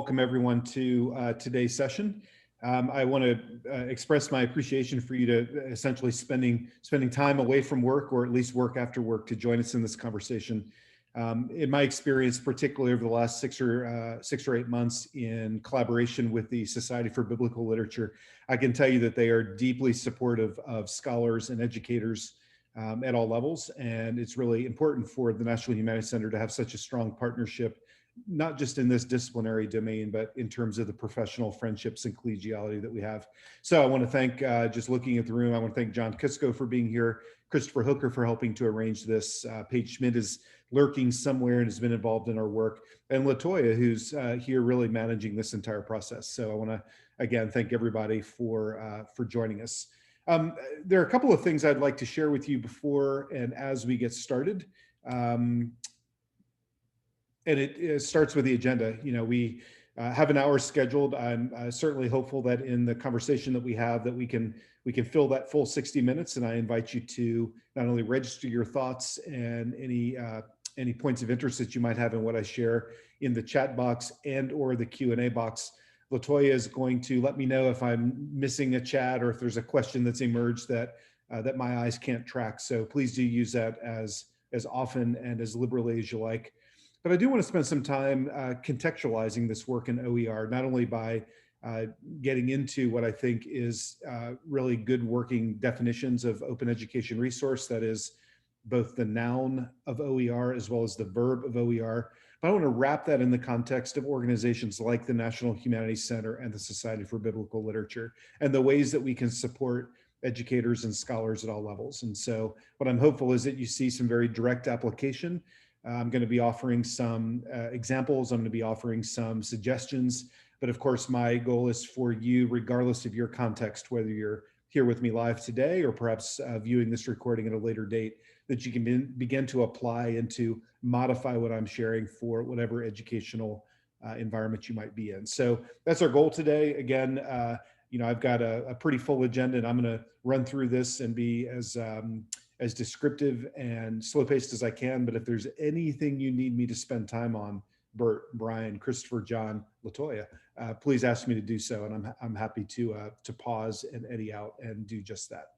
Welcome everyone to today's session. I want to express my appreciation for you to essentially spending time away from work, or at least work after work, to join us in this conversation. In my experience, particularly over the last 6 or 8 months in collaboration with the Society for Biblical Literature, I can tell you that they are deeply supportive of scholars and educators at all levels. And it's really important for the National Humanities Center to have such a strong partnership, not just in this disciplinary domain, but in terms of the professional friendships and collegiality that we have. So I want to thank, just looking at the room, I want to thank John Kisco for being here, Christopher Hooker for helping to arrange this. Paige Schmidt is lurking somewhere and has been involved in our work, and Latoya, who's here really managing this entire process. So I want to, again, thank everybody for joining us. There are a couple of things I'd like to share with you before and as we get started. And it starts with the agenda. You know, we have an hour scheduled. I'm certainly hopeful that in the conversation that we have, that we can fill that full 60 minutes. And I invite you to not only register your thoughts and any points of interest that you might have in what I share in the chat box and or the Q&A box. Latoya is going to let me know if I'm missing a chat or if there's a question that's emerged that that my eyes can't track. So please do use that as often and as liberally as you like. But I do want to spend some time contextualizing this work in OER, not only by getting into what I think is really good working definitions of open education resource, that is both the noun of OER as well as the verb of OER. But I want to wrap that in the context of organizations like the National Humanities Center and the Society for Biblical Literature, and the ways that we can support educators and scholars at all levels. And so what I'm hopeful is that you see some very direct application. I'm going to be offering some examples. I'm going to be offering some suggestions. But of course, my goal is for you, regardless of your context, whether you're here with me live today or perhaps viewing this recording at a later date, that you can begin to apply and to modify what I'm sharing for whatever educational environment you might be in. So that's our goal today. Again, you know, I've got a pretty full agenda, and I'm going to run through this and be as descriptive and slow-paced as I can. But if there's anything you need me to spend time on, Bert, Brian, Christopher, John, Latoya, please ask me to do so, and I'm happy to pause and edit out and do just that.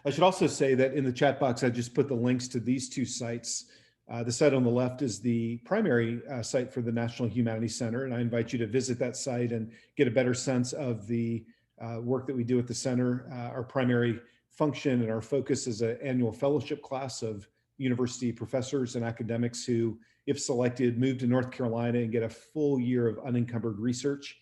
I should also say that in the chat box, I just put the links to these two sites. The site on the left is the primary site for the National Humanities Center, and I invite you to visit that site and get a better sense of the work that we do at the center. Our primary function and our focus is an annual fellowship class of university professors and academics who, if selected, move to North Carolina and get a full year of unencumbered research.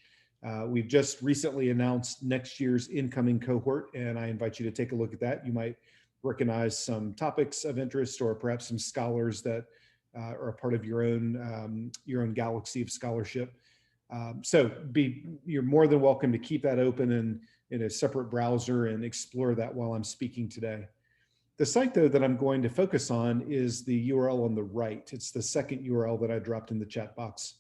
We've just recently announced next year's incoming cohort, and I invite you to take a look at that. You might recognize some topics of interest, or perhaps some scholars that are a part of your own galaxy of scholarship. So you're more than welcome to keep that open in a separate browser and explore that while I'm speaking today. The site, though, that I'm going to focus on is the URL on the right. It's the second URL that I dropped in the chat box.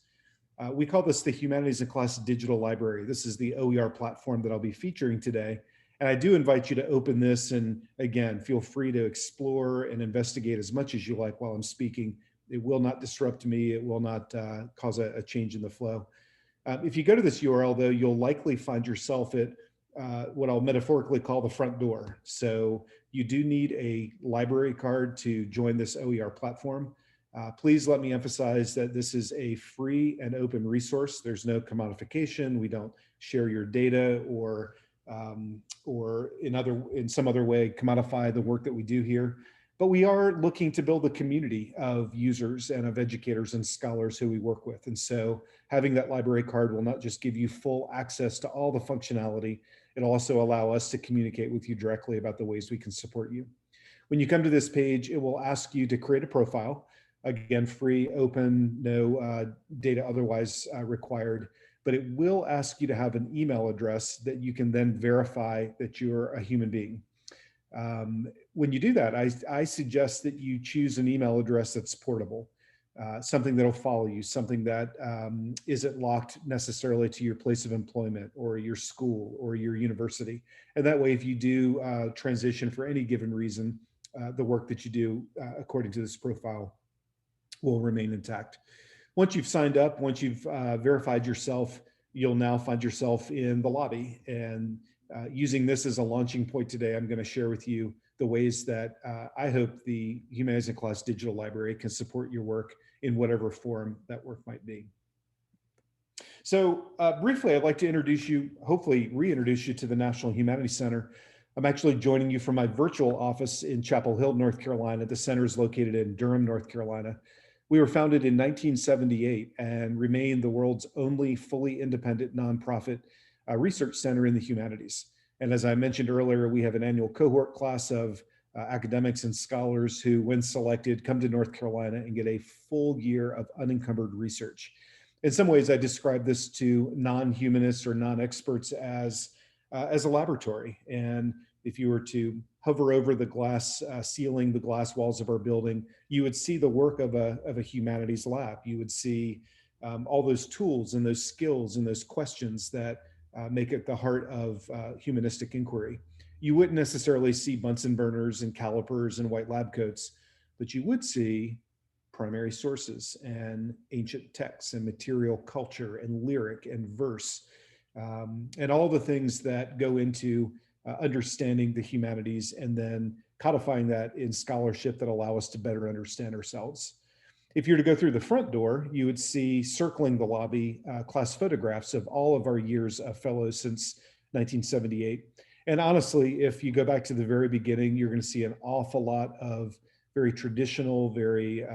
We call this the Humanities in Class Digital Library. This is the OER platform that I'll be featuring today. And I do invite you to open this, and again, feel free to explore and investigate as much as you like while I'm speaking. It will not disrupt me. It will not cause a change in the flow. If you go to this URL, though, you'll likely find yourself at what I'll metaphorically call the front door. So you do need a library card to join this OER platform. Please let me emphasize that this is a free and open resource. There's no commodification. We don't share your data or in some other way commodify the work that we do here. But we are looking to build a community of users and of educators and scholars who we work with. And so having that library card will not just give you full access to all the functionality, it'll also allow us to communicate with you directly about the ways we can support you. When you come to this page, it will ask you to create a profile. Again, free, open, no data otherwise required, but it will ask you to have an email address that you can then verify that you're a human being. When you do that, I suggest that you choose an email address that's portable, something that'll follow you, something that isn't locked necessarily to your place of employment or your school or your university. And that way, if you do transition for any given reason, the work that you do according to this profile will remain intact. Once you've signed up, once you've verified yourself, you'll now find yourself in the lobby. And using this as a launching point today, I'm going to share with you the ways that I hope the Humanities in Class Digital Library can support your work in whatever form that work might be. So briefly, I'd like to introduce you, hopefully reintroduce you to the National Humanities Center. I'm actually joining you from my virtual office in Chapel Hill, North Carolina. The center is located in Durham, North Carolina. We were founded in 1978 and remain the world's only fully independent nonprofit research center in the humanities. And as I mentioned earlier, we have an annual cohort class of academics and scholars who, when selected, come to North Carolina and get a full year of unencumbered research. In some ways, I describe this to non-humanists or non-experts as a laboratory. And if you were to hover over the glass ceiling, the glass walls of our building, you would see the work of a humanities lab. You would see all those tools and those skills and those questions that make it the heart of humanistic inquiry. You wouldn't necessarily see Bunsen burners and calipers and white lab coats, but you would see primary sources and ancient texts and material culture and lyric and verse, and all the things that go into understanding the humanities and then codifying that in scholarship that allow us to better understand ourselves. If you were to go through the front door, you would see circling the lobby class photographs of all of our years of fellows since 1978. And honestly, if you go back to the very beginning, you're going to see an awful lot of very traditional, very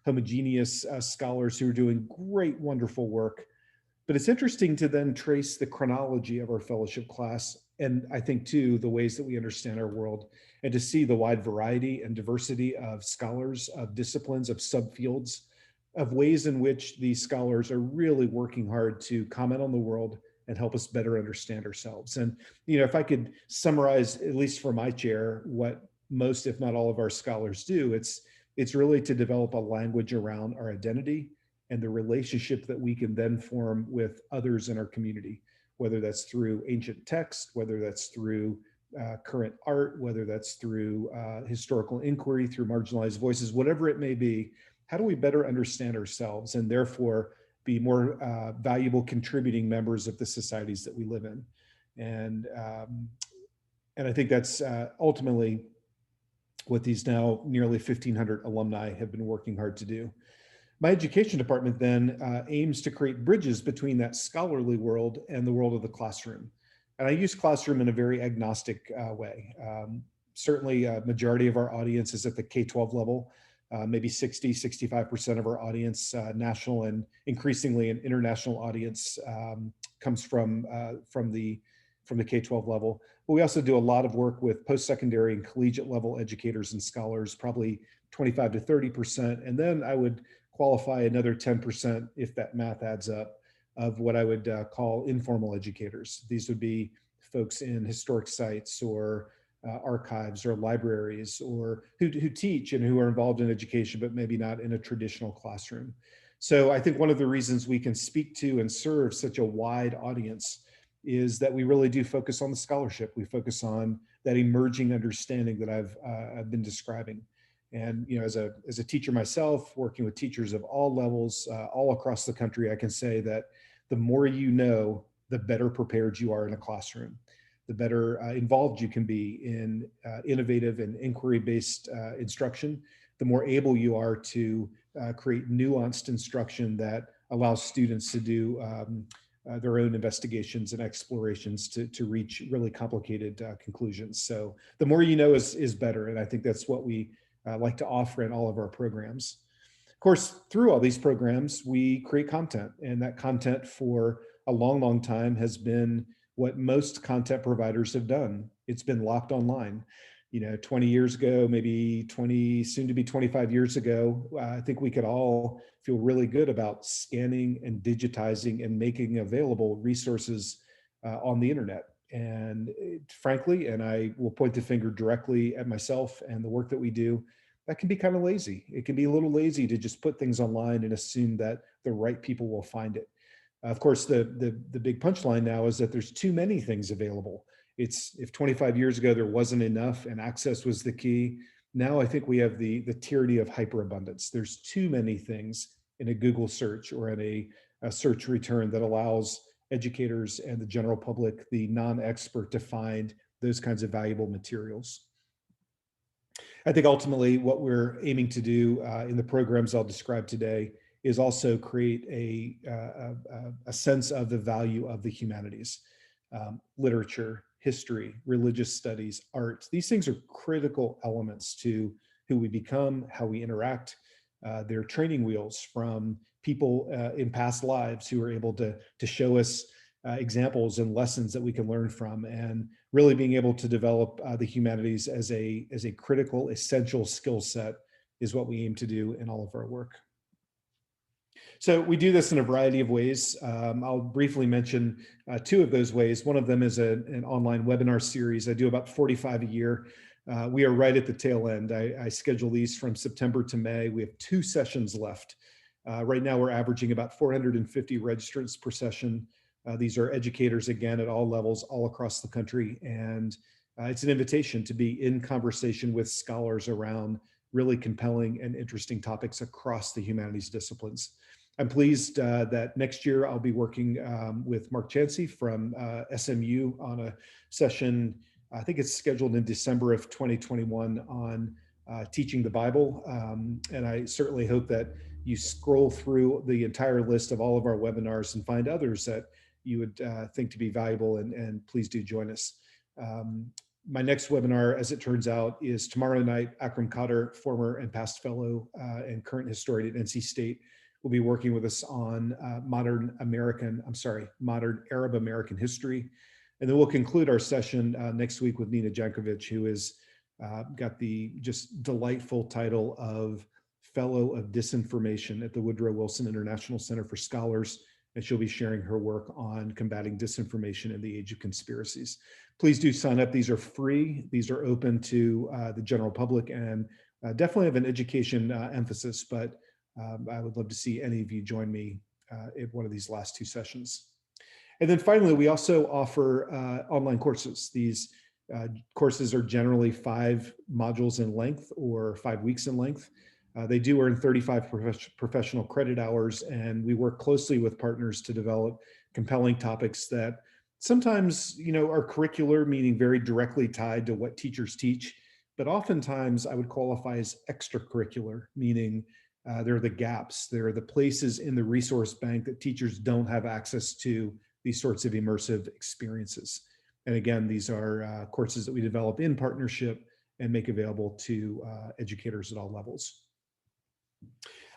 homogeneous scholars who are doing great, wonderful work. But it's interesting to then trace the chronology of our fellowship class, and I think too, the ways that we understand our world, and to see the wide variety and diversity of scholars, of disciplines, of subfields, of ways in which these scholars are really working hard to comment on the world and help us better understand ourselves. And, you know, if I could summarize, at least for my chair, what most, if not all of our scholars do, it's really to develop a language around our identity and the relationship that we can then form with others in our community, whether that's through ancient text, whether that's through current art, whether that's through historical inquiry, through marginalized voices, whatever it may be. How do we better understand ourselves and therefore be more valuable contributing members of the societies that we live in? And I think that's ultimately what these now nearly 1,500 alumni have been working hard to do. My education department then aims to create bridges between that scholarly world and the world of the classroom. And I use classroom in a very agnostic way. Certainly a majority of our audience is at the K-12 level, maybe 65% of our audience, national and increasingly an international audience, comes from the K-12 level. But we also do a lot of work with post-secondary and collegiate level educators and scholars, probably 25 to 30%. And then I would qualify another 10%, if that math adds up, of what I would call informal educators. These would be folks in historic sites or archives or libraries, or who teach and who are involved in education, but maybe not in a traditional classroom. So I think one of the reasons we can speak to and serve such a wide audience is that we really do focus on the scholarship. We focus on that emerging understanding that I've been describing. And, you know, as a teacher myself, working with teachers of all levels, all across the country, I can say that the more you know, the better prepared you are in a classroom, the better involved you can be in innovative and inquiry-based instruction, the more able you are to create nuanced instruction that allows students to do their own investigations and explorations to reach really complicated conclusions. So the more you know is better. And I think that's what we like to offer in all of our programs. Of course, through all these programs, we create content, and that content for a long, long time has been what most content providers have done. It's been locked online. You know, 20 years ago, maybe 20, soon to be 25 years ago, I think we could all feel really good about scanning and digitizing and making available resources on the internet. And frankly, and I will point the finger directly at myself and the work that we do, that can be kind of lazy. It can be a little lazy to just put things online and assume that the right people will find it. Of course, the big punchline now is that there's too many things available. It's, if 25 years ago there wasn't enough and access was the key, now I think we have the tyranny of hyperabundance. There's too many things in a Google search or in a search return that allows educators and the general public, the non-expert, to find those kinds of valuable materials. I think ultimately what we're aiming to do in the programs I'll describe today is also create a sense of the value of the humanities, literature, history, religious studies, art. These things are critical elements to who we become, how we interact. They're training wheels from people in past lives who are able to show us examples and lessons that we can learn from, and really being able to develop the humanities as a critical, essential skill set is what we aim to do in all of our work. So we do this in a variety of ways. I'll briefly mention two of those ways. One of them is an online webinar series. I do about 45 a year. We are right at the tail end. I schedule these from September to May. We have 2 sessions left. Right now, we're averaging about 450 registrants per session. These are educators, again, at all levels, all across the country. And it's an invitation to be in conversation with scholars around really compelling and interesting topics across the humanities disciplines. I'm pleased that next year I'll be working with Mark Chansey from SMU on a session. I think it's scheduled in December of 2021 on teaching the Bible. And I certainly hope that you scroll through the entire list of all of our webinars and find others that you would think to be valuable, and please do join us. My next webinar, as it turns out, is tomorrow night. Akram Khader, former and past fellow and current historian at NC State, will be working with us on modern Arab American history. And then we'll conclude our session next week with Nina Jankovic, who has got the just delightful title of Fellow of Disinformation at the Woodrow Wilson International Center for Scholars. And she'll be sharing her work on combating disinformation in the age of conspiracies. Please do sign up. These are free. These are open to the general public, and definitely have an education emphasis, but I would love to see any of you join me at one of these last 2 sessions. And then finally, we also offer online courses. These courses are generally 5 modules in length or 5 weeks in length. They do earn 35 professional credit hours, and we work closely with partners to develop compelling topics that sometimes, are curricular, meaning very directly tied to what teachers teach, but oftentimes I would qualify as extracurricular, meaning there are the gaps, there are the places in the resource bank that teachers don't have access to these sorts of immersive experiences. And again, these are courses that we develop in partnership and make available to educators at all levels.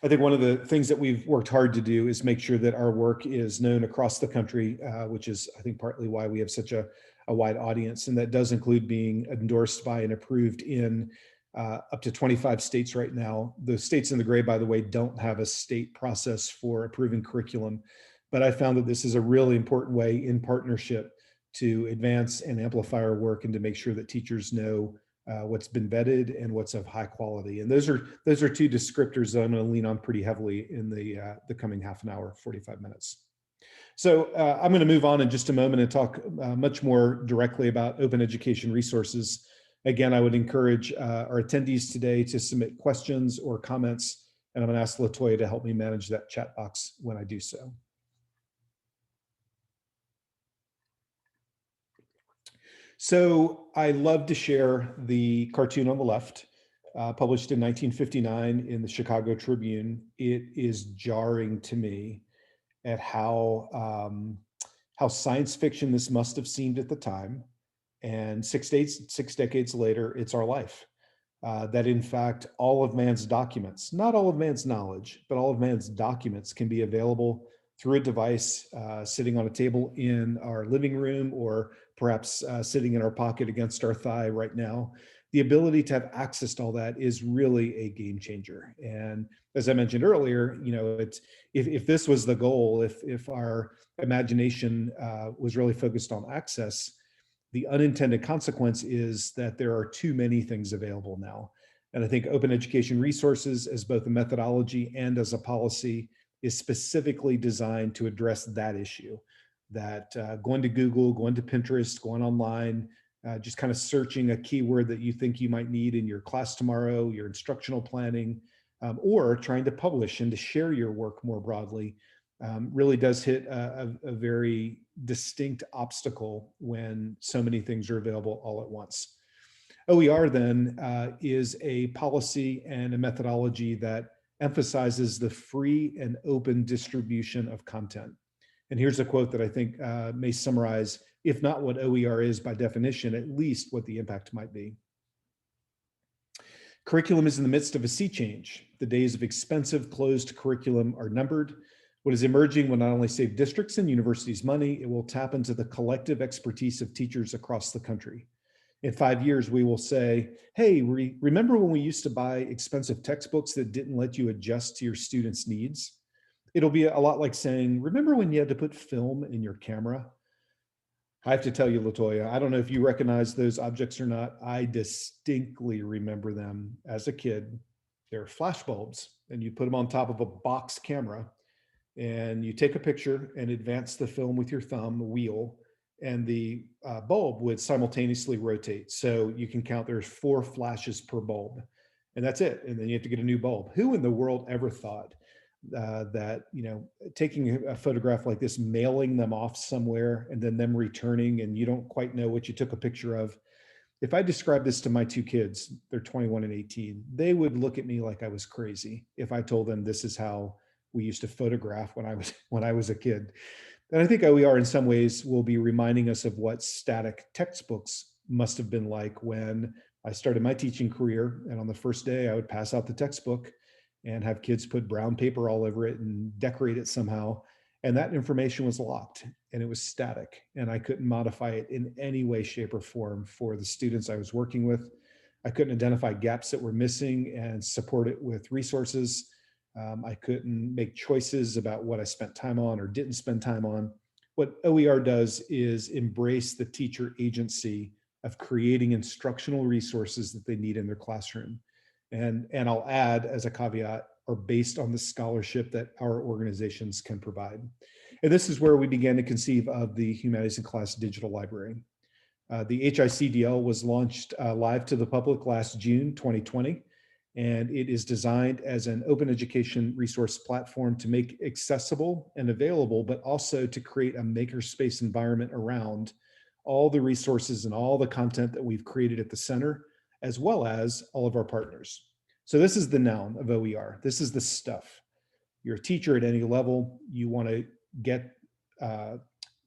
I think one of the things that we've worked hard to do is make sure that our work is known across the country, which is, I think, partly why we have such a wide audience. And that does include being endorsed by and approved in up to 25 states right now. The states in the gray, by the way, don't have a state process for approving curriculum. But I found that this is a really important way in partnership to advance and amplify our work and to make sure that teachers know what's been vetted and what's of high quality. And those are 2 descriptors that I'm going to lean on pretty heavily in the coming half an hour, 45 minutes. So I'm going to move on in just a moment and talk much more directly about open education resources. Again, I would encourage our attendees today to submit questions or comments, and I'm going to ask LaToya to help me manage that chat box when I do so. So I love to share the cartoon on the left, published in 1959 in the Chicago Tribune. It is jarring to me at how science fiction this must have seemed at the time. And 6 decades later, it's our life. That in fact, all of man's documents, not all of man's knowledge, but all of man's documents can be available through a device sitting on a table in our living room, or perhaps sitting in our pocket against our thigh right now. The ability to have access to all that is really a game changer. And as I mentioned earlier, it's if this was the goal, if our imagination was really focused on access, the unintended consequence is that there are too many things available now. And I think open education resources, as both a methodology and as a policy, is specifically designed to address that issue. That going to Google, going to Pinterest, going online, just kind of searching a keyword that you think you might need in your class tomorrow, your instructional planning, or trying to publish and to share your work more broadly, really does hit a very distinct obstacle when so many things are available all at once. OER then is a policy and a methodology that emphasizes the free and open distribution of content. And here's a quote that I think may summarize, if not what OER is by definition, at least what the impact might be. Curriculum is in the midst of a sea change. The days of expensive closed curriculum are numbered. What is emerging will not only save districts and universities money, it will tap into the collective expertise of teachers across the country. In 5 years, we will say, hey, remember when we used to buy expensive textbooks that didn't let you adjust to your students' needs? It'll be a lot like saying, remember when you had to put film in your camera? I have to tell you, LaToya, I don't know if you recognize those objects or not. I distinctly remember them as a kid. They're flash bulbs, and you put them on top of a box camera, and you take a picture and advance the film with your thumb wheel, and the bulb would simultaneously rotate. So you can count there's 4 flashes per bulb, and that's it. And then you have to get a new bulb. Who in the world ever thought that, taking a photograph like this, mailing them off somewhere, and then them returning, and you don't quite know what you took a picture of? If I describe this to my 2 kids, they're 21 and 18, they would look at me like I was crazy if I told them this is how we used to photograph when I was a kid. And I think OER in some ways will be reminding us of what static textbooks must have been like when I started my teaching career. And on the first day, I would pass out the textbook and have kids put brown paper all over it and decorate it somehow. And that information was locked and it was static, and I couldn't modify it in any way, shape, or form for the students I was working with. I couldn't identify gaps that were missing and support it with resources. I couldn't make choices about what I spent time on or didn't spend time on. What OER does is embrace the teacher agency of creating instructional resources that they need in their classroom. And I'll add as a caveat, are based on the scholarship that our organizations can provide. And this is where we began to conceive of the Humanities in Class Digital Library. The HICDL was launched live to the public last June 2020, and it is designed as an open education resource platform to make accessible and available, but also to create a makerspace environment around all the resources and all the content that we've created at the center, as well as all of our partners. So this is the noun of OER. This is the stuff. You're a teacher at any level. You want to get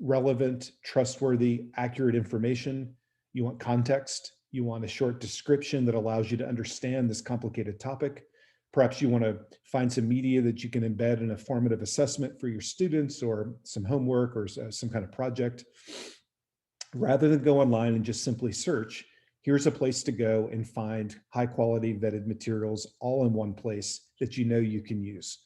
relevant, trustworthy, accurate information. You want context. You want a short description that allows you to understand this complicated topic. Perhaps you want to find some media that you can embed in a formative assessment for your students, or some homework, or some kind of project. Rather than go online and just simply search, here's a place to go and find high quality vetted materials all in one place that you can use.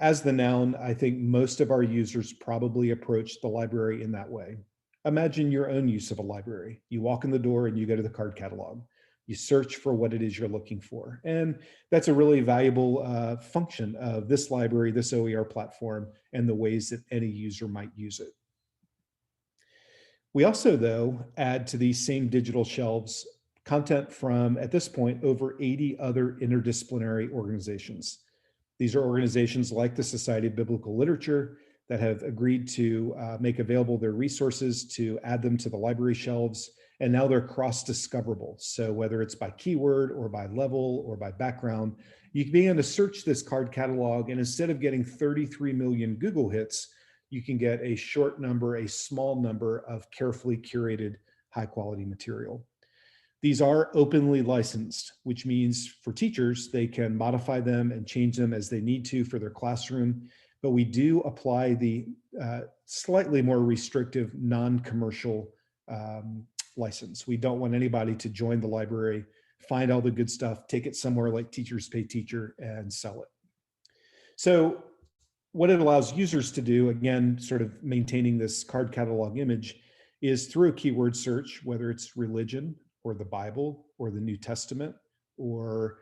As the noun, I think most of our users probably approach the library in that way. Imagine your own use of a library. You walk in the door and you go to the card catalog. You search for what it is you're looking for. And that's a really valuable function of this library, this OER platform, and the ways that any user might use it. We also, though, add to these same digital shelves content from, at this point, over 80 other interdisciplinary organizations. These are organizations like the Society of Biblical Literature that have agreed to make available their resources to add them to the library shelves, and now they're cross-discoverable. So whether it's by keyword or by level or by background, you can begin to search this card catalog, and instead of getting 33 million Google hits, you can get a short number, a small number of carefully curated, high-quality material. These are openly licensed, which means for teachers, they can modify them and change them as they need to for their classroom. But we do apply the slightly more restrictive non-commercial license. We don't want anybody to join the library, find all the good stuff, take it somewhere like Teachers Pay Teacher and sell it. So what it allows users to do, again, sort of maintaining this card catalog image, is through a keyword search, whether it's religion or the Bible or the New Testament or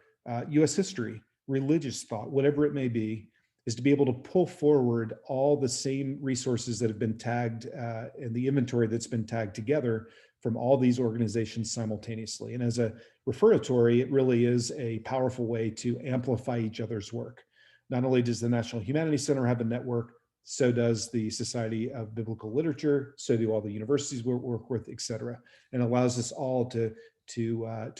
US history, religious thought, whatever it may be, is to be able to pull forward all the same resources that have been tagged and the inventory that's been tagged together from all these organizations simultaneously. And as a referatory, it really is a powerful way to amplify each other's work. Not only does the National Humanities Center have a network, so does the Society of Biblical Literature, so do all the universities we work with, et cetera, and allows us all to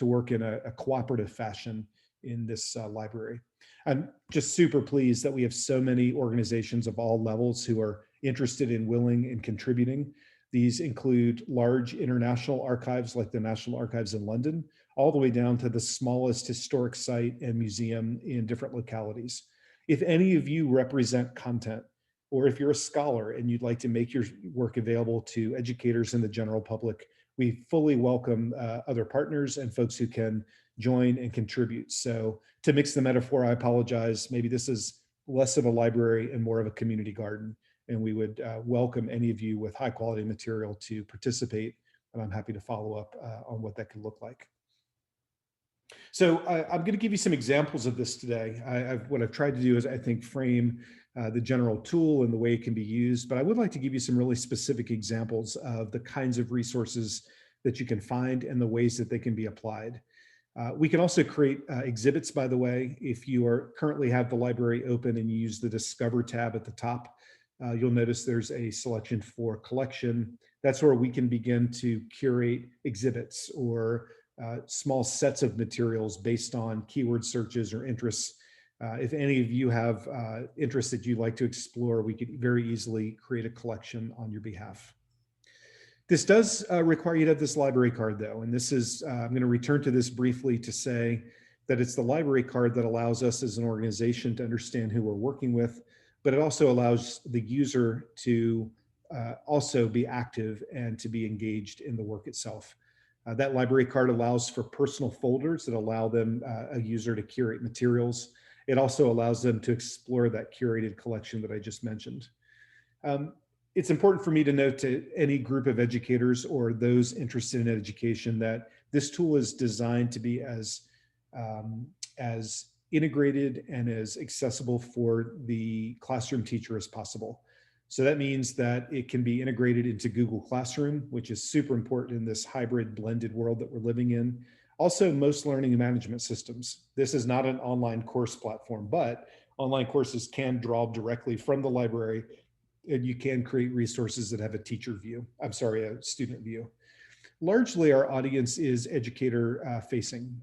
work in a cooperative fashion in this library. I'm just super pleased that we have so many organizations of all levels who are interested in, willing, and contributing. These include large international archives like the National Archives in London, all the way down to the smallest historic site and museum in different localities. If any of you represent content, or if you're a scholar and you'd like to make your work available to educators and the general public, we fully welcome other partners and folks who can join and contribute. So to mix the metaphor, I apologize. Maybe this is less of a library and more of a community garden. And we would welcome any of you with high quality material to participate. And I'm happy to follow up on what that could look like. So I'm going to give you some examples of this today. What I've tried to do is, I think, frame the general tool and the way it can be used, but I would like to give you some really specific examples of the kinds of resources that you can find and the ways that they can be applied. We can also create exhibits, by the way. If you are currently have the library open and you use the Discover tab at the top, you'll notice there's a selection for collection. That's where we can begin to curate exhibits or small sets of materials based on keyword searches or interests. If any of you have interests that you'd like to explore, we could very easily create a collection on your behalf. This does require you to have this library card, though, and this is, I'm going to return to this briefly to say that it's the library card that allows us as an organization to understand who we're working with, but it also allows the user to also be active and to be engaged in the work itself. That library card allows for personal folders that allow them, a user, to curate materials. It also allows them to explore that curated collection that I just mentioned. It's important for me to note to any group of educators or those interested in education that this tool is designed to be as integrated and as accessible for the classroom teacher as possible. So that means that it can be integrated into Google Classroom, which is super important in this hybrid blended world that we're living in. Also, most learning management systems. This is not an online course platform, but online courses can draw directly from the library, and you can create resources that have a teacher view. I'm sorry, a student view. Largely, our audience is educator facing.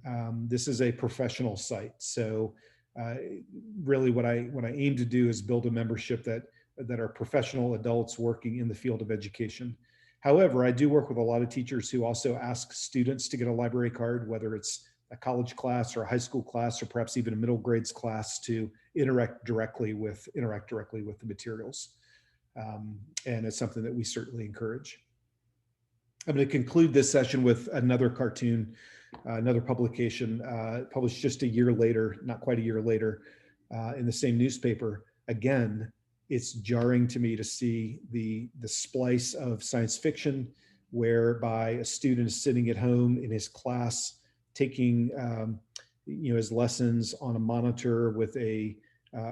This is a professional site. So really what I aim to do is build a membership that are professional adults working in the field of education. However, I do work with a lot of teachers who also ask students to get a library card, whether it's a college class or a high school class, or perhaps even a middle grades class, to interact directly with the materials. And it's something that we certainly encourage. I'm going to conclude this session with another cartoon, another publication published just a year later, not quite a year later, in the same newspaper. Again, it's jarring to me to see the splice of science fiction whereby a student is sitting at home in his class taking his lessons on a monitor with a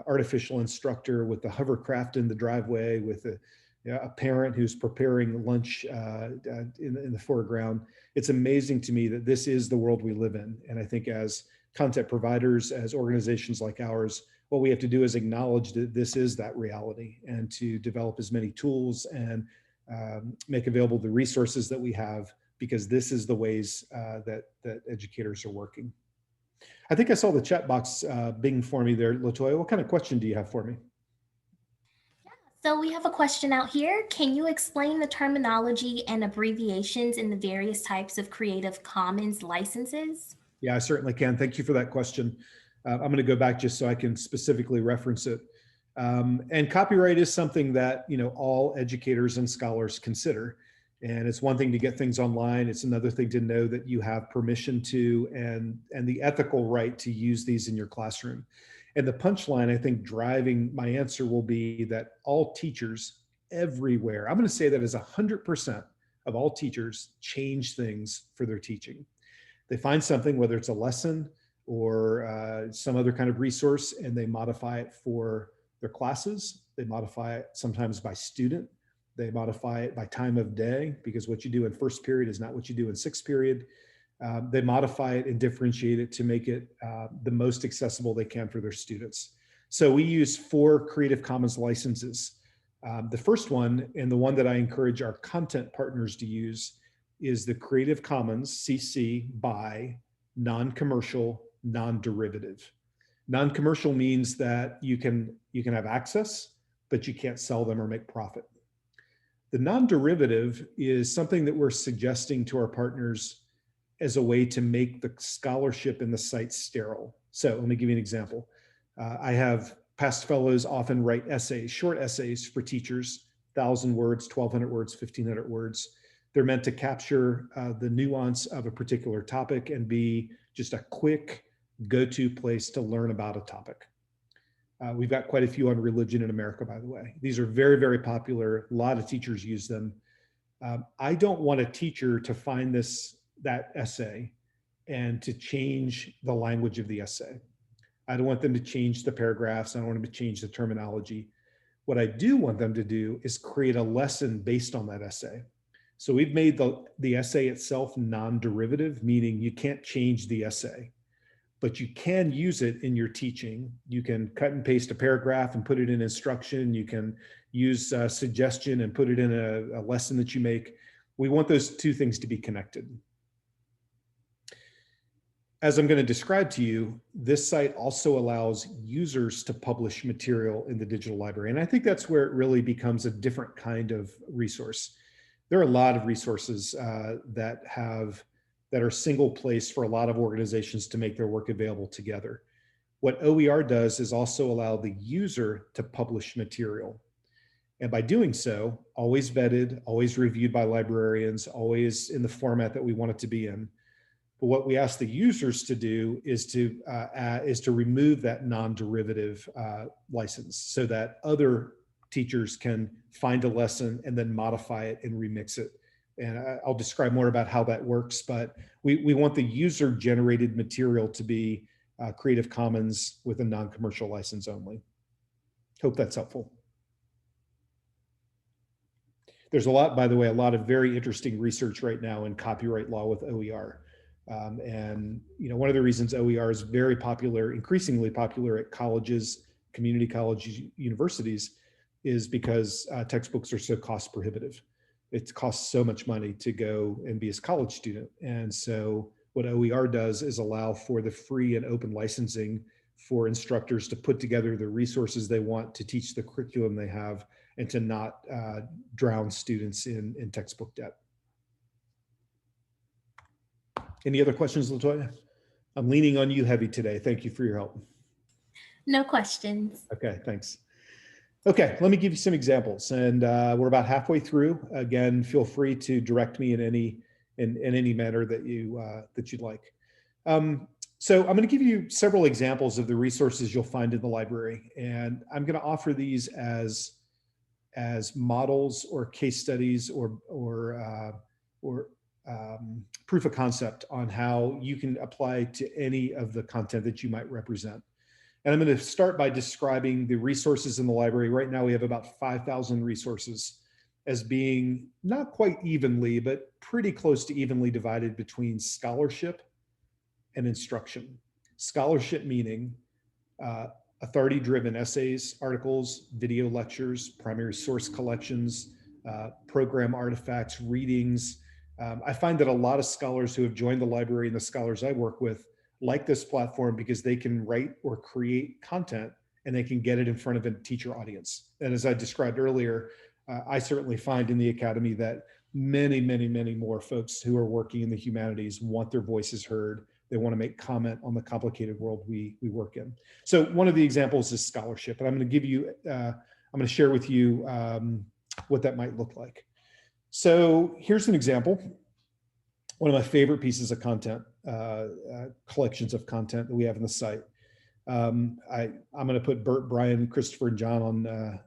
artificial instructor, with the hovercraft in the driveway, with a parent who's preparing lunch in the foreground. It's amazing to me that this is the world we live in. And I think as content providers, as organizations like ours, what we have to do is acknowledge that this is that reality, and to develop as many tools and make available the resources that we have, because this is the ways that educators are working. I think I saw the chat box bing for me there, Latoya. What kind of question do you have for me? So we have a question out here. Can you explain the terminology and abbreviations in the various types of Creative Commons licenses? Yeah, I certainly can. Thank you for that question. I'm going to go back just so I can specifically reference it. And copyright is something that all educators and scholars consider. And it's one thing to get things online. It's another thing to know that you have permission to and the ethical right to use these in your classroom. And the punchline, I think, driving my answer will be that all teachers everywhere, I'm going to say that as 100% of all teachers change things for their teaching. They find something, whether it's a lesson or some other kind of resource, and they modify it for their classes. They modify it sometimes by student. They modify it by time of day, because what you do in first period is not what you do in sixth period. They modify it and differentiate it to make it the most accessible they can for their students. So we use 4 Creative Commons licenses. The first one, and the one that I encourage our content partners to use, is the Creative Commons CC by non-commercial, non-derivative. Non-commercial means that you can have access, but you can't sell them or make profit. The non-derivative is something that we're suggesting to our partners as a way to make the scholarship in the site sterile. So let me give you an example. I have past fellows often write essays, short essays for teachers, 1,000 words, 1,200 words, 1,500 words. They're meant to capture the nuance of a particular topic and be just a quick go-to place to learn about a topic. We've got quite a few on religion in America, by the way. These are very, very popular. A lot of teachers use them. I don't want a teacher to find that essay and to change the language of the essay. I don't want them to change the paragraphs. I don't want them to change the terminology. What I do want them to do is create a lesson based on that essay. So we've made the essay itself non-derivative, meaning you can't change the essay, but you can use it in your teaching. You can cut and paste a paragraph and put it in instruction. You can use a suggestion and put it in a lesson that you make. We want those two things to be connected. As I'm going to describe to you, this site also allows users to publish material in the digital library. And I think that's where it really becomes a different kind of resource. There are a lot of resources that are single place for a lot of organizations to make their work available together. What OER does is also allow the user to publish material. And by doing so, always vetted, always reviewed by librarians, always in the format that we want it to be in. But what we ask the users to do is to remove that non-derivative license so that other teachers can find a lesson and then modify it and remix it. And I'll describe more about how that works, but we want the user-generated material to be Creative Commons with a non-commercial license only. Hope that's helpful. There's by the way, a lot of very interesting research right now in copyright law with OER. And one of the reasons OER is very popular, increasingly popular at colleges, community colleges, universities, is because textbooks are so cost prohibitive. It costs so much money to go and be a college student. And so what OER does is allow for the free and open licensing for instructors to put together the resources they want to teach the curriculum they have and to not drown students in textbook debt. Any other questions, LaToya? I'm leaning on you heavy today. Thank you for your help. No questions. Okay, thanks. Okay, let me give you some examples, and we're about halfway through. Again, feel free to direct me in any manner that you'd like. So I'm going to give you several examples of the resources you'll find in the library, and I'm going to offer these as models or case studies or proof of concept on how you can apply to any of the content that you might represent. And I'm going to start by describing the resources in the library. Right now we have about 5,000 resources as being not quite evenly, but pretty close to evenly divided between scholarship and instruction. Scholarship meaning authority-driven essays, articles, video lectures, primary source collections, program artifacts, readings. I find that a lot of scholars who have joined the library and the scholars I work with like this platform because they can write or create content and they can get it in front of a teacher audience. And as I described earlier, I certainly find in the Academy that many, many, many more folks who are working in the humanities want their voices heard. They want to make comment on the complicated world we work in. So one of the examples is scholarship, and I'm going to give you, I'm going to share with you what that might look like. So here's an example. One of my favorite pieces of content, collections of content that we have on the site. I'm going to put Bert, Brian, Christopher, and John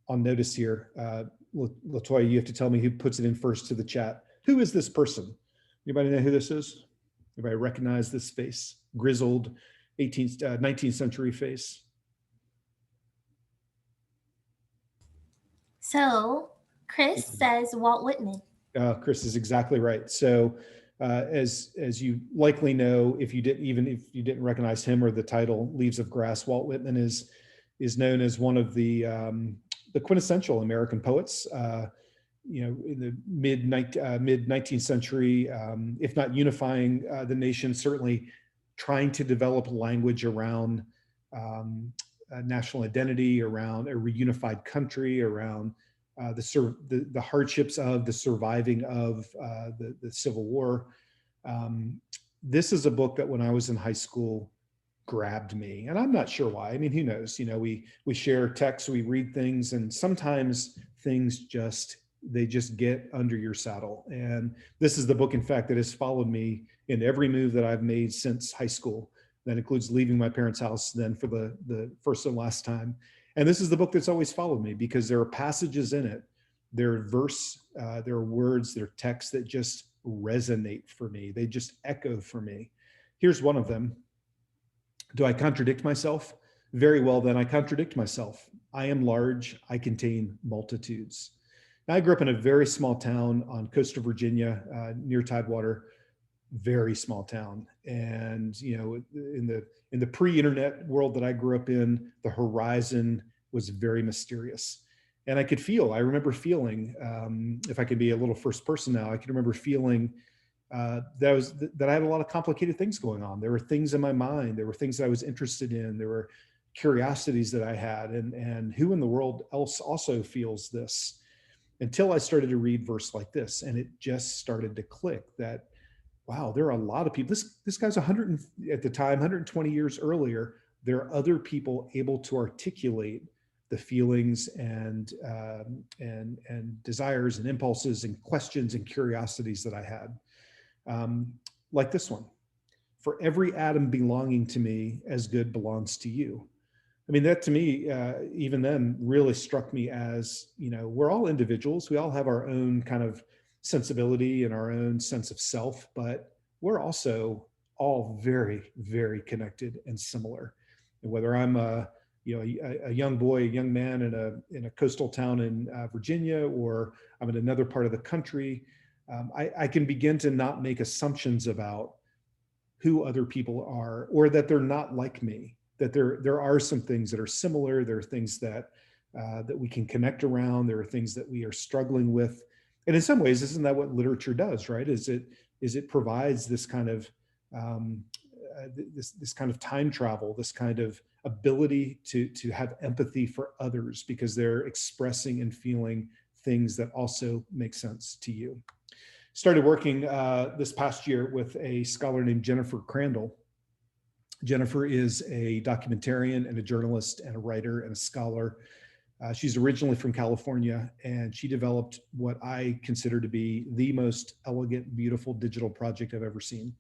on notice here. LaToya, you have to tell me who puts it in first to the chat. Who is this person? Anybody know who this is? Anybody recognize this face? Grizzled 19th century face. So Chris says Walt Whitman. Chris is exactly right. So As you likely know, if you didn't, even if you didn't recognize him or the title "Leaves of Grass," Walt Whitman is known as one of the quintessential American poets. In the mid 19th century, if not unifying the nation, certainly trying to develop language around national identity, around a reunified country, around the hardships of the surviving of the Civil War. This is a book that when I was in high school grabbed me, and I'm not sure why. I mean, who knows? We share texts, we read things, and sometimes things they just get under your saddle. And this is the book, in fact, that has followed me in every move that I've made since high school. That includes leaving my parents' house then for the first and last time. And this is the book that's always followed me because there are passages in it, there are words, there are texts that just resonate for me. They just echo for me. Here's one of them. Do I contradict myself? Very well, then I contradict myself. I am large, I contain multitudes. Now, I grew up in a very small town on coastal Virginia, near Tidewater, very small town. And, in the pre-internet world that I grew up in, the horizon was very mysterious. And I remember feeling, if I could be a little first person now, I can remember feeling that I had a lot of complicated things going on. There were things in my mind. There were things that I was interested in. There were curiosities that I had, and who in the world else also feels this? Until I started to read verse like this, and it just started to click that, wow, there are a lot of people. This guy's 100 at the time, 120 years earlier. There are other people able to articulate the feelings and desires and impulses and questions and curiosities that I had. Like this one: for every atom belonging to me, as good belongs to you. I mean, that to me, even then, really struck me as, we're all individuals. We all have our own kind of sensibility and our own sense of self, but we're also all very, very connected and similar. And whether I'm a young boy, a young man in a coastal town in Virginia, or I'm in another part of the country, I can begin to not make assumptions about who other people are, or that they're not like me. That there are some things that are similar. There are things that we can connect around. There are things that we are struggling with, and in some ways, isn't that what literature does? Right? Is it provides this kind of this kind of time travel, this kind of ability to have empathy for others because they're expressing and feeling things that also make sense to you. Started working this past year with a scholar named Jennifer Crandall. Jennifer is a documentarian and a journalist and a writer and a scholar. She's originally from California, and she developed what I consider to be the most elegant, beautiful digital project I've ever seen.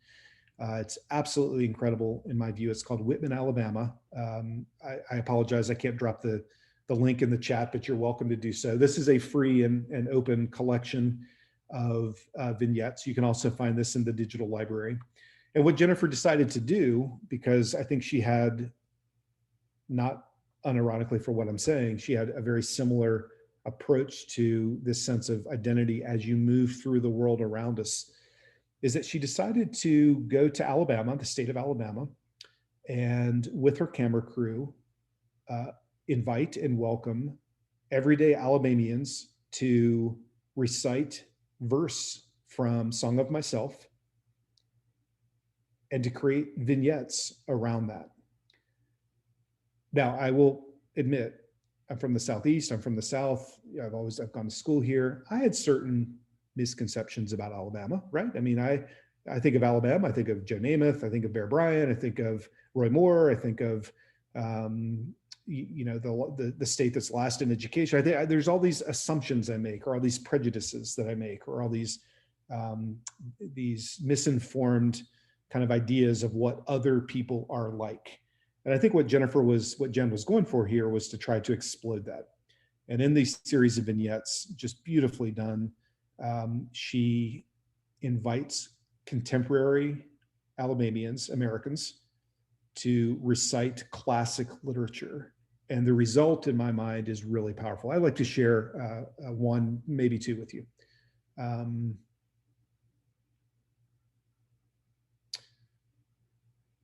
It's absolutely incredible in my view. It's called Whitman, Alabama. I apologize, I can't drop the link in the chat, but you're welcome to do so. This is a free and open collection of vignettes. You can also find this in the digital library. And what Jennifer decided to do, because I think she had, not unironically for what I'm saying, she had a very similar approach to this sense of identity as you move through the world around us, is that she decided to go to Alabama, the state of Alabama, and with her camera crew, invite and welcome everyday Alabamians to recite verse from Song of Myself, and to create vignettes around that. Now, I will admit, I'm from the Southeast, I'm from the South. I've gone to school here. I had certain misconceptions about Alabama, right? I mean, I think of Alabama, I think of Joe Namath, I think of Bear Bryant, I think of Roy Moore, I think of the state that's last in education. I think there's all these assumptions I make, or all these prejudices that I make, or all these misinformed kind of ideas of what other people are like. And I think what Jen was going for here was to try to explode that. And in these series of vignettes, just beautifully done, she invites contemporary Alabamians, Americans, to recite classic literature. And the result, in my mind, is really powerful. I'd like to share one, maybe two with you.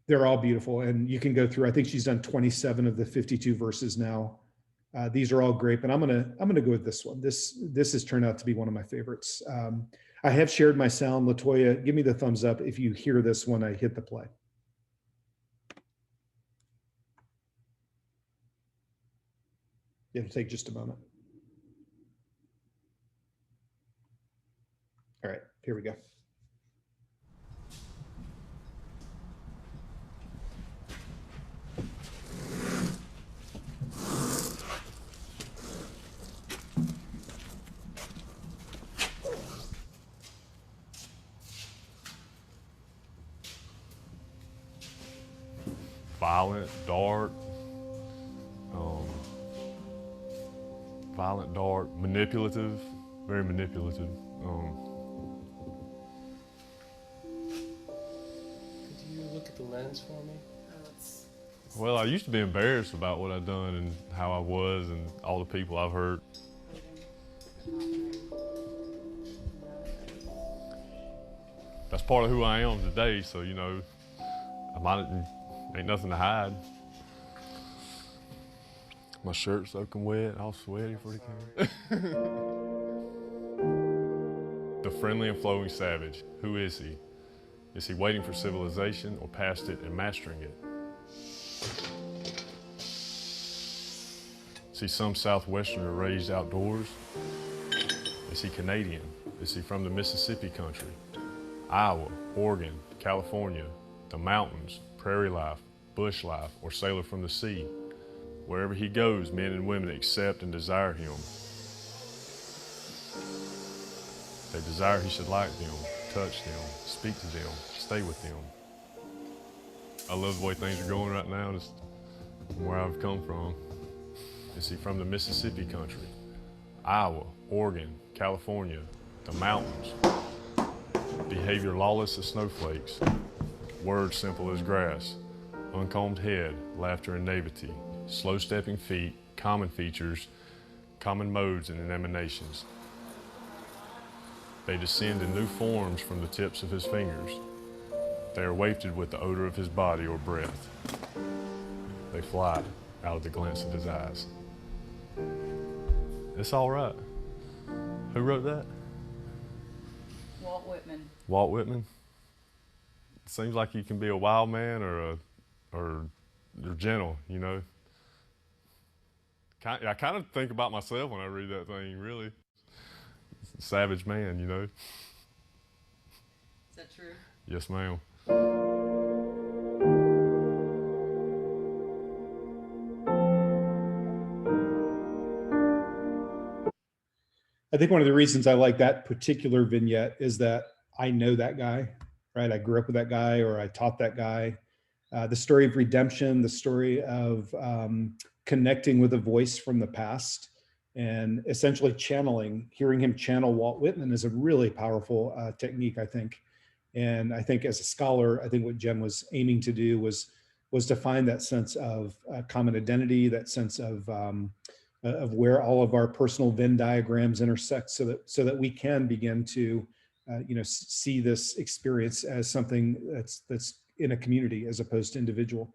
They're all beautiful, and you can go through. I think she's done 27 of the 52 verses now. These are all great, but I'm gonna go with this one. This has turned out to be one of my favorites. I have shared my sound. Latoya, give me the thumbs up if you hear this when I hit the play. It'll take just a moment. All right, here we go. Violent, dark, manipulative, very manipulative. Could you look at the lens for me? Well, I used to be embarrassed about what I'd done and how I was and all the people I've hurt. That's part of who I am today, so you know, ain't nothing to hide. My shirt's soaking wet, all sweaty for the camera. The friendly and flowing savage, who is he? Is he waiting for civilization or past it and mastering it? Is he some Southwesterner raised outdoors? Is he Canadian? Is he from the Mississippi country? Iowa, Oregon, California, the mountains, prairie life, bush life, or sailor from the sea? Wherever he goes, men and women accept and desire him. They desire he should like them, touch them, speak to them, stay with them. I love the way things are going right now, just where I've come from. Is he from the Mississippi country? Iowa, Oregon, California, the mountains. Behavior lawless as snowflakes. Words simple as grass. Uncombed head, laughter and naivety. Slow-stepping feet, common features, common modes and emanations. They descend in new forms from the tips of his fingers. They are wafted with the odor of his body or breath. They fly out of the glance of his eyes. It's all right. Who wrote that? Walt Whitman. Walt Whitman? It seems like you can be a wild man or you're gentle, you know. I kind of think about myself when I read that thing, really. Savage man, you know. Is that true? Yes, ma'am. I think one of the reasons I like that particular vignette is that I know that guy, right? I grew up with that guy, or I taught that guy. The story of redemption, the story of connecting with a voice from the past, and essentially channeling, hearing him channel Walt Whitman is a really powerful technique, I think. And I think as a scholar, I think what Jen was aiming to do was to find that sense of common identity, that sense of where all of our personal Venn diagrams intersect, so that we can begin to see this experience as something that's in a community as opposed to individual.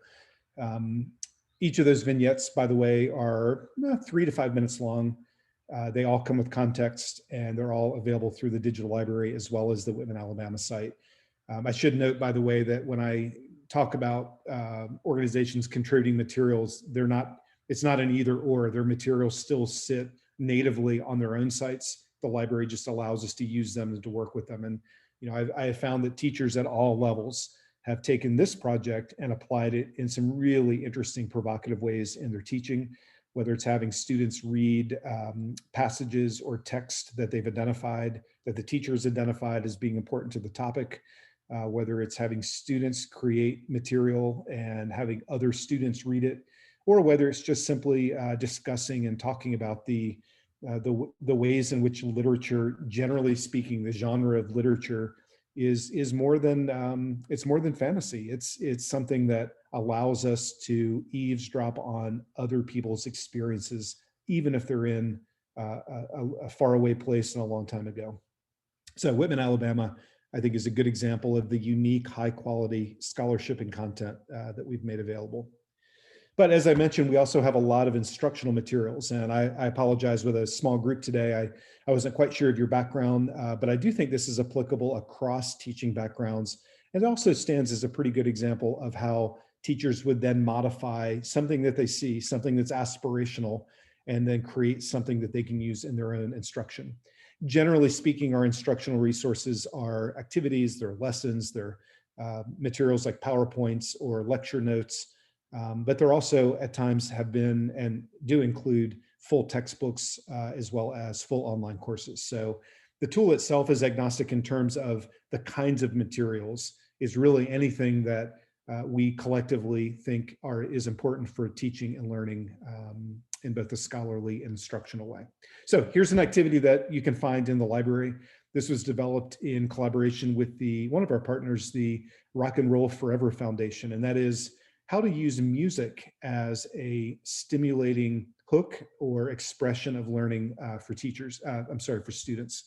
Each of those vignettes, by the way, are 3 to 5 minutes long. They all come with context, and they're all available through the digital library as well as the Whitman, Alabama site. I should note, by the way, that when I talk about organizations contributing materials, it's not an either or. Their materials still sit natively on their own sites. The library just allows us to use them and to work with them. And I have found that teachers at all levels have taken this project and applied it in some really interesting, provocative ways in their teaching, whether it's having students read passages or text that they've identified, that the teachers identified as being important to the topic, whether it's having students create material and having other students read it, or whether it's just simply discussing and talking about the ways in which literature, generally speaking, the genre of literature is more than it's more than fantasy. It's something that allows us to eavesdrop on other people's experiences, even if they're in a faraway place and a long time ago. So Whitman, Alabama, I think is a good example of the unique, high quality scholarship and content that we've made available. But as I mentioned, we also have a lot of instructional materials, and I apologize with a small group today. I wasn't quite sure of your background, but I do think this is applicable across teaching backgrounds. And it also stands as a pretty good example of how teachers would then modify something that they see, something that's aspirational, and then create something that they can use in their own instruction. Generally speaking, our instructional resources are activities, they're lessons, they're materials like PowerPoints or lecture notes. But there also at times have been and do include full textbooks as well as full online courses. So the tool itself is agnostic in terms of the kinds of materials, is really anything that we collectively think is important for teaching and learning in both a scholarly and instructional way. So here's an activity that you can find in the library. This was developed in collaboration with one of our partners, the Rock and Roll Forever Foundation, and that is how to use music as a stimulating hook or expression of learning for students.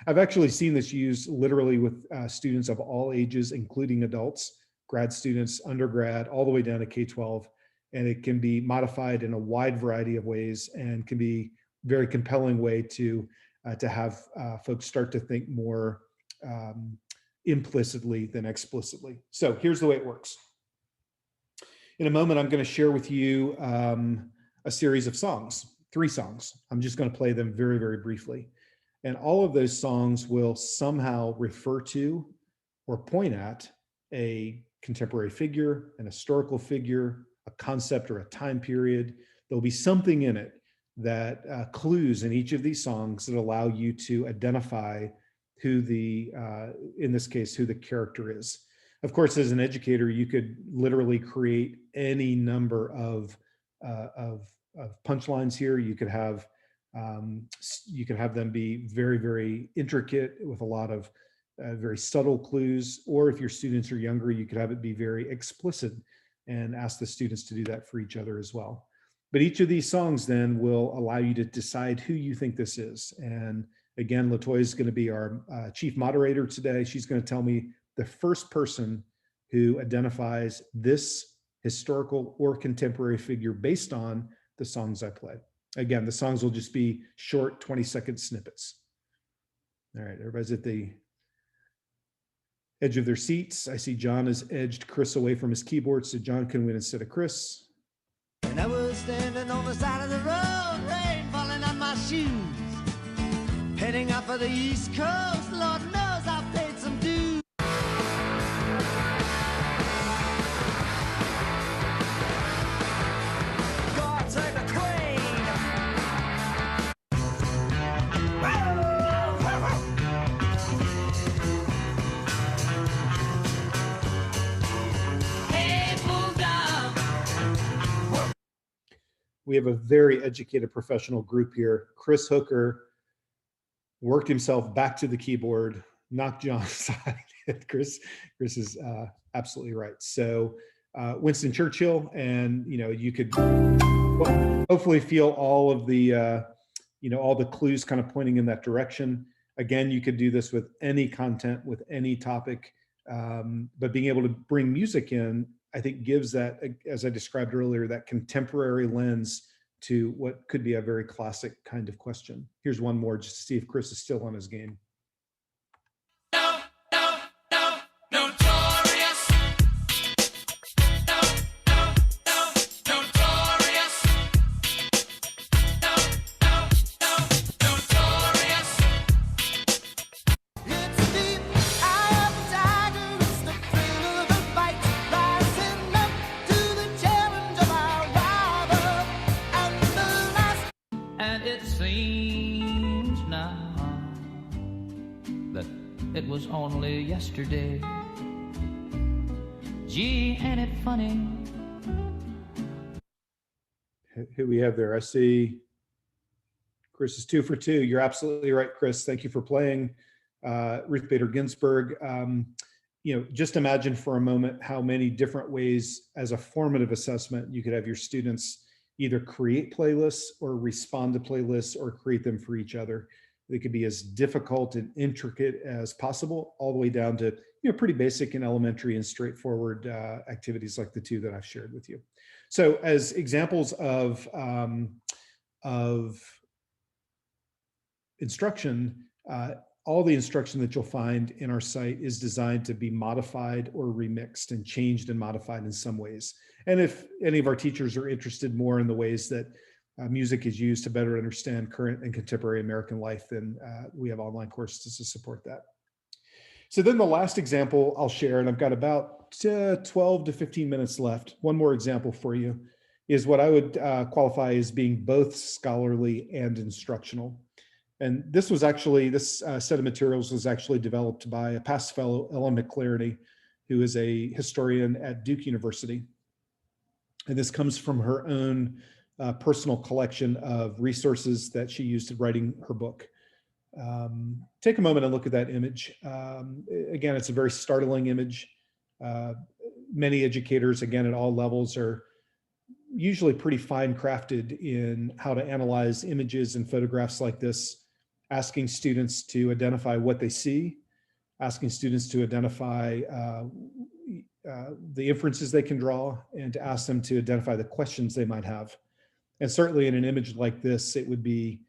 I've actually seen this used literally with students of all ages, including adults, grad students, undergrad, all the way down to K-12. And it can be modified in a wide variety of ways and can be a very compelling way to have folks start to think more implicitly than explicitly. So here's the way it works. In a moment, I'm going to share with you a series of songs, 3 songs. I'm just going to play them very, very briefly. And all of those songs will somehow refer to or point at a contemporary figure, an historical figure, a concept or a time period. There'll be something in it that clues in each of these songs that allow you to identify who in this case, who the character is. Of course, as an educator, you could literally create any number of punchlines here. You could have them be very, very intricate with a lot of very subtle clues. Or if your students are younger, you could have it be very explicit and ask the students to do that for each other as well. But each of these songs then will allow you to decide who you think this is. And again, LaToya is going to be our chief moderator today. She's going to tell me the first person who identifies this historical or contemporary figure based on the songs I play. Again, the songs will just be short 20-second snippets. All right, everybody's at the edge of their seats. I see John has edged Chris away from his keyboard, so John can win instead of Chris. And I was standing on the side of the road, rain falling on my shoes, heading out for the East Coast. Lord knows I've paid some dues. God save the Queen. We have a very educated professional group here. Chris Hooker worked himself back to the keyboard, knocked John aside. Chris is absolutely right. So Winston Churchill, and you could hopefully feel all of the all the clues kind of pointing in that direction. Again, you could do this with any content, with any topic, but being able to bring music in, I think, gives that, as I described earlier, that contemporary lens to what could be a very classic kind of question. Here's one more just to see if Chris is still on his game. It was only yesterday. Gee, ain't it funny? Who we have there? I see Chris is 2 for 2. You're absolutely right, Chris. Thank you for playing. Ruth Bader Ginsburg. Just imagine for a moment how many different ways as a formative assessment you could have your students either create playlists or respond to playlists or create them for each other. They could be as difficult and intricate as possible, all the way down to pretty basic and elementary and straightforward activities like the two that I've shared with you. So as examples of instruction, all the instruction that you'll find in our site is designed to be modified or remixed and changed and modified in some ways. And if any of our teachers are interested more in the ways that music is used to better understand current and contemporary American life, then we have online courses to support that. So then the last example I'll share, and I've got about 12 to 15 minutes left. One more example for you is what I would qualify as being both scholarly and instructional. And this was actually, this set of materials was actually developed by a past fellow, Ellen McClarity, who is a historian at Duke University. And this comes from her own personal collection of resources that she used in writing her book. Take a moment and look at that image. Again, it's a very startling image. Many educators, again, at all levels, are usually pretty fine crafted in how to analyze images and photographs like this, asking students to identify what they see, asking students to identify the inferences they can draw, and to ask them to identify the questions they might have. And certainly in an image like this, it would be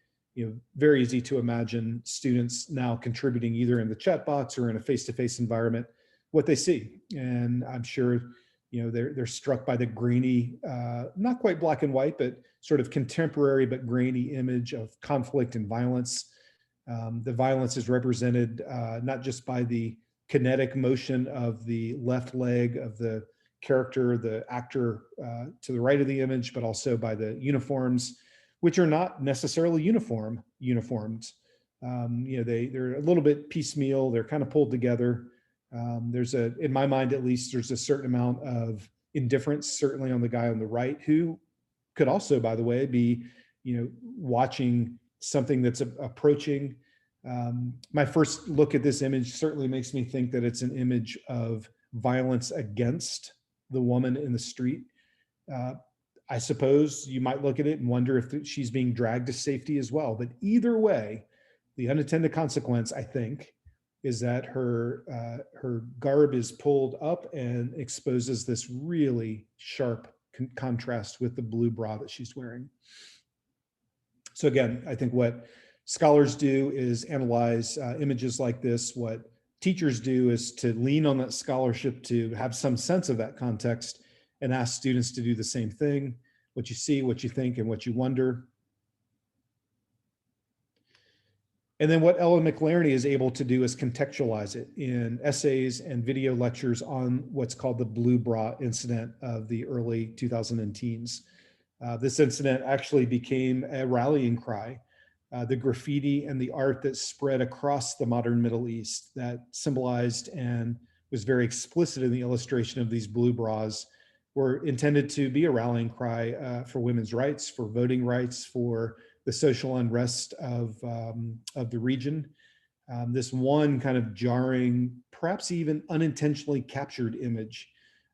very easy to imagine students now contributing either in the chat box or in a face-to-face environment what they see. And I'm sure they're struck by the grainy, not quite black and white, but sort of contemporary but grainy image of conflict and violence. The violence is represented not just by the kinetic motion of the left leg of the character, the actor to the right of the image, but also by the uniforms, which are not necessarily uniformed. They're a little bit piecemeal. They're kind of pulled together. In my mind at least, there's a certain amount of indifference, certainly on the guy on the right, who could also, by the way, be watching something that's approaching. My first look at this image certainly makes me think that it's an image of violence against the woman in the street. I suppose you might look at it and wonder if she's being dragged to safety as well. But either way, the unintended consequence, I think, is that her garb is pulled up and exposes this really sharp contrast with the blue bra that she's wearing. So again, I think what scholars do is analyze images like this. What teachers do is to lean on that scholarship to have some sense of that context and ask students to do the same thing. What you see, what you think, and what you wonder. And then what Ellen McLaren is able to do is contextualize it in essays and video lectures on what's called the Blue Bra incident of the early 2010s. This incident actually became a rallying cry. The graffiti and the art that spread across the modern Middle East that symbolized and was very explicit in the illustration of these blue bras were intended to be a rallying cry for women's rights, for voting rights, for the social unrest of the region. This one kind of jarring, perhaps even unintentionally captured image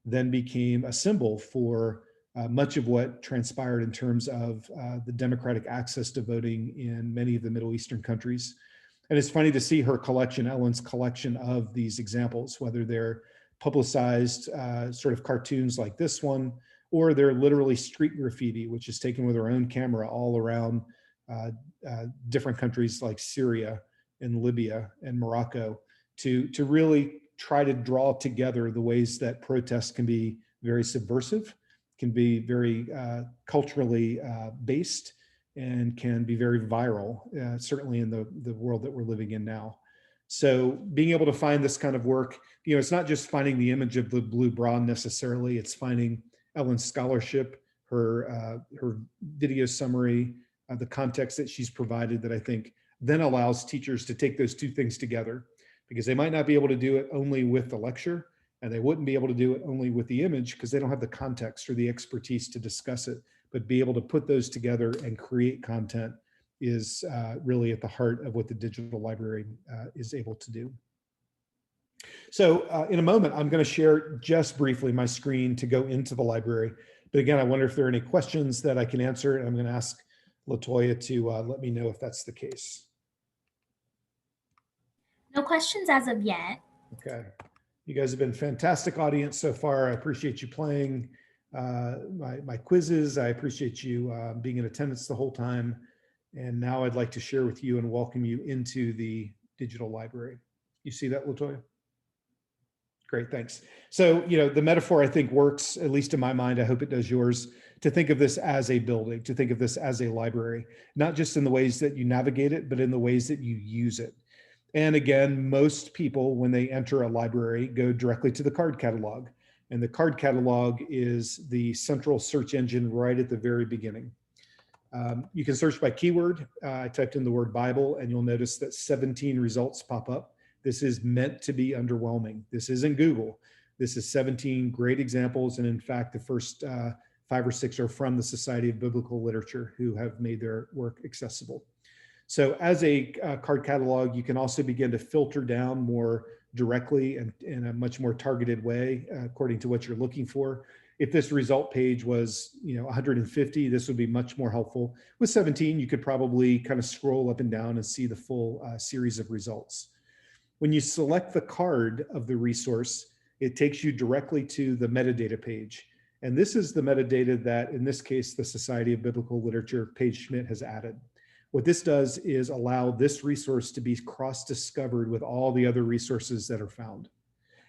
then became a symbol for much of what transpired in terms of the democratic access to voting in many of the Middle Eastern countries. And it's funny to see her collection, Ellen's collection of these examples, whether they're publicized sort of cartoons like this one, or they're literally street graffiti, which is taken with her own camera all around different countries like Syria and Libya and Morocco to really try to draw together the ways that protests can be very subversive, can be very culturally based, and can be very viral, certainly in the world that we're living in now. So being able to find this kind of work, it's not just finding the image of the blue bra necessarily, it's finding Ellen's scholarship, her video summary, the context that she's provided that I think then allows teachers to take those two things together, because they might not be able to do it only with the lecture, and they wouldn't be able to do it only with the image because they don't have the context or the expertise to discuss it, but be able to put those together and create content is really at the heart of what the digital library is able to do. So in a moment, I'm going to share just briefly my screen to go into the library. But again, I wonder if there are any questions that I can answer, and I'm going to ask Latoya to let me know if that's the case. No questions as of yet. Okay. You guys have been a fantastic audience so far. I appreciate you playing my quizzes. I appreciate you being in attendance the whole time. And now I'd like to share with you and welcome you into the digital library. You see that, Latoya? Great, thanks. So, the metaphor I think works, at least in my mind, I hope it does yours, to think of this as a building, to think of this as a library, not just in the ways that you navigate it, but in the ways that you use it. And again, most people, when they enter a library, go directly to the card catalog. And the card catalog is the central search engine right at the very beginning. You can search by keyword. I typed in the word Bible, and you'll notice that 17 results pop up. This is meant to be underwhelming. This isn't Google. This is 17 great examples. And in fact, the first 5 or 6 are from the Society of Biblical Literature, who have made their work accessible. So as a card catalog, you can also begin to filter down more directly and in a much more targeted way, according to what you're looking for. If this result page was, 150, this would be much more helpful. With 17, you could probably kind of scroll up and down and see the full series of results. When you select the card of the resource, it takes you directly to the metadata page. And this is the metadata that, in this case, the Society of Biblical Literature, Paige Schmidt, has added. What this does is allow this resource to be cross-discovered with all the other resources that are found.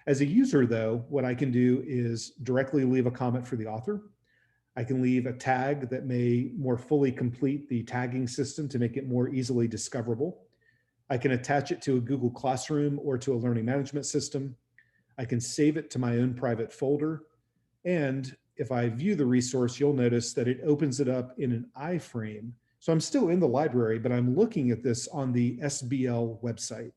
As a user, though, what I can do is directly leave a comment for the author. I can leave a tag that may more fully complete the tagging system to make it more easily discoverable. I can attach it to a Google Classroom or to a learning management system. I can save it to my own private folder. And if I view the resource, you'll notice that it opens it up in an iframe. So I'm still in the library, but I'm looking at this on the SBL website.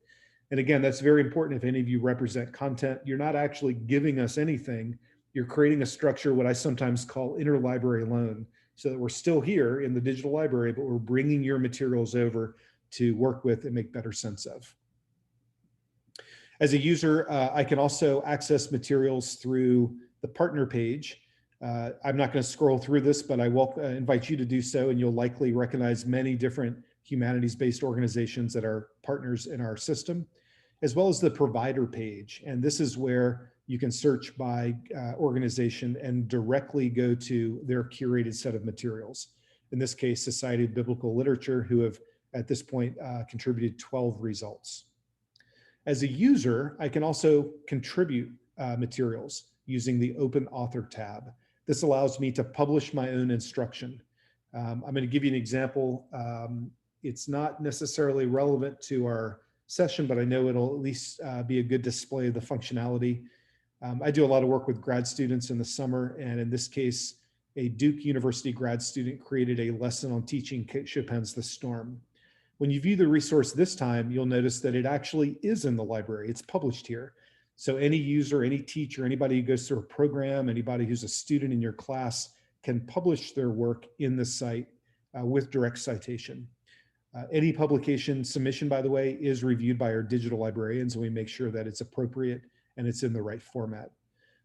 And again, that's very important if any of you represent content. You're not actually giving us anything. You're creating a structure, what I sometimes call interlibrary loan, so that we're still here in the digital library, but we're bringing your materials over to work with and make better sense of. As a user, I can also access materials through the partner page. I'm not going to scroll through this, but I will invite you to do so, and you'll likely recognize many different humanities-based organizations that are partners in our system, as well as the provider page. And this is where you can search by organization and directly go to their curated set of materials. In this case, Society of Biblical Literature, who have at this point contributed 12 results. As a user, I can also contribute materials using the Open Author tab. This allows me to publish my own instruction. I'm going to give you an example. It's not necessarily relevant to our session, but I know it'll at least be a good display of the functionality. I do a lot of work with grad students in the summer, and in this case, a Duke University grad student created a lesson on teaching Kate Chopin's The Storm. When you view the resource this time, you'll notice that it actually is in the library. It's published here. So any user, any teacher, anybody who goes through a program, anybody who's a student in your class can publish their work in the site with direct citation. Any publication submission, by the way, is reviewed by our digital librarians, and we make sure that it's appropriate and it's in the right format.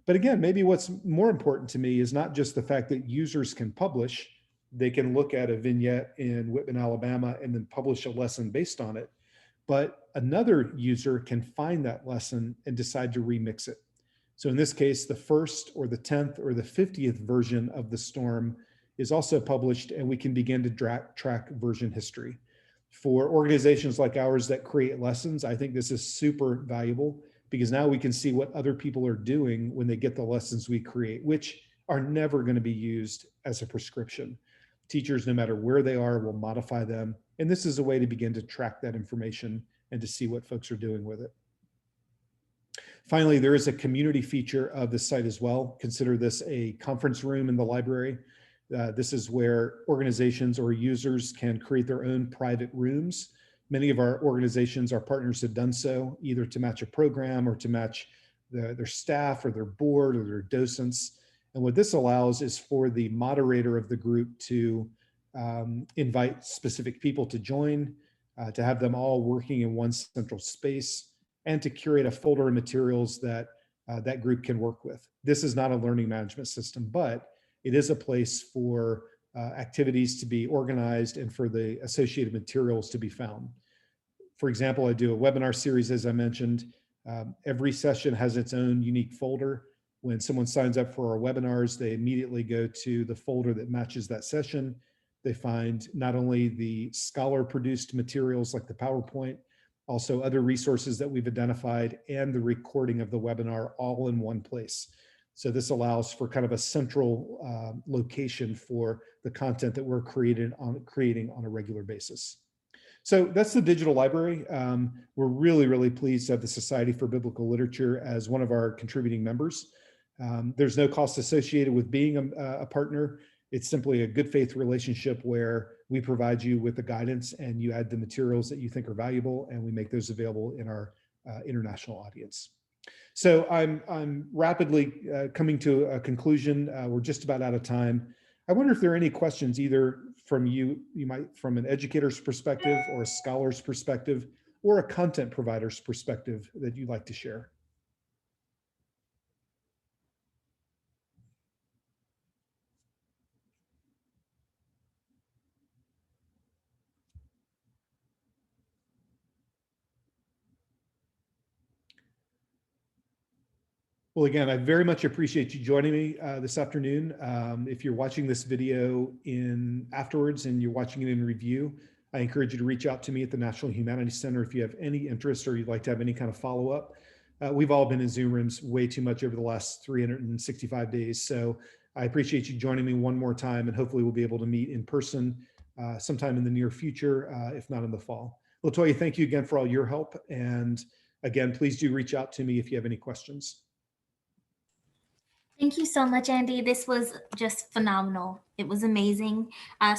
But again, maybe what's more important to me is not just the fact that users can publish. They can look at a vignette in Whitman, Alabama, and then publish a lesson based on it. But another user can find that lesson and decide to remix it. So in this case, the first or the 10th or the 50th version of The Storm is also published, and we can begin to track version history. For organizations like ours that create lessons, I think this is super valuable, because now we can see what other people are doing when they get the lessons we create, which are never going to be used as a prescription. Teachers, no matter where they are, will modify them. And this is a way to begin to track that information and to see what folks are doing with it. Finally, there is a community feature of the site as well. Consider this a conference room in the library. This is where organizations or users can create their own private rooms. Many of our organizations, our partners, have done so, either to match a program or to match their staff or their board or their docents. And what this allows is for the moderator of the group to invite specific people to join, to have them all working in one central space, and to curate a folder of materials that that group can work with. This is not a learning management system, but it is a place for activities to be organized and for the associated materials to be found. For example, I do a webinar series, as I mentioned. Every session has its own unique folder. When someone signs up for our webinars, they immediately go to the folder that matches that session. They find not only the scholar-produced materials like the PowerPoint, also other resources that we've identified, and the recording of the webinar all in one place. So this allows for kind of a central location for the content that we're creating on a regular basis. So that's the digital library. We're really, really pleased to have the Society for Biblical Literature as one of our contributing members. There's no cost associated with being a partner. It's simply a good faith relationship where we provide you with the guidance and you add the materials that you think are valuable, and we make those available in our international audience. So I'm rapidly coming to a conclusion. We're just about out of time. I wonder if there are any questions either from you might from an educator's perspective or a scholar's perspective or a content provider's perspective that you'd like to share. Well, again, I very much appreciate you joining me this afternoon. If you're watching this video afterwards and you're watching it in review, I encourage you to reach out to me at the National Humanities Center if you have any interest or you'd like to have any kind of follow-up. We've all been in Zoom rooms way too much over the last 365 days. So I appreciate you joining me one more time, and hopefully we'll be able to meet in person sometime in the near future, if not in the fall. Latoya, thank you again for all your help. And again, please do reach out to me if you have any questions. Thank you so much, Andy. This was just phenomenal. It was amazing.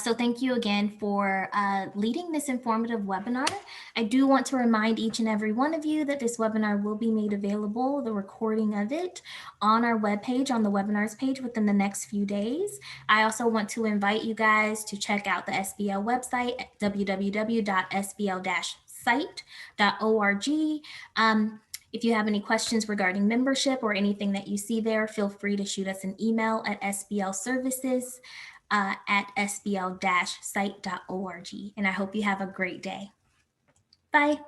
So thank you again for leading this informative webinar. I do want to remind each and every one of you that this webinar will be made available, the recording of it, on our webpage, on the webinars page within the next few days. I also want to invite you guys to check out the SBL website at www.sbl-site.org. If you have any questions regarding membership or anything that you see there, feel free to shoot us an email at sblservices@sbl-site.org. And I hope you have a great day. Bye.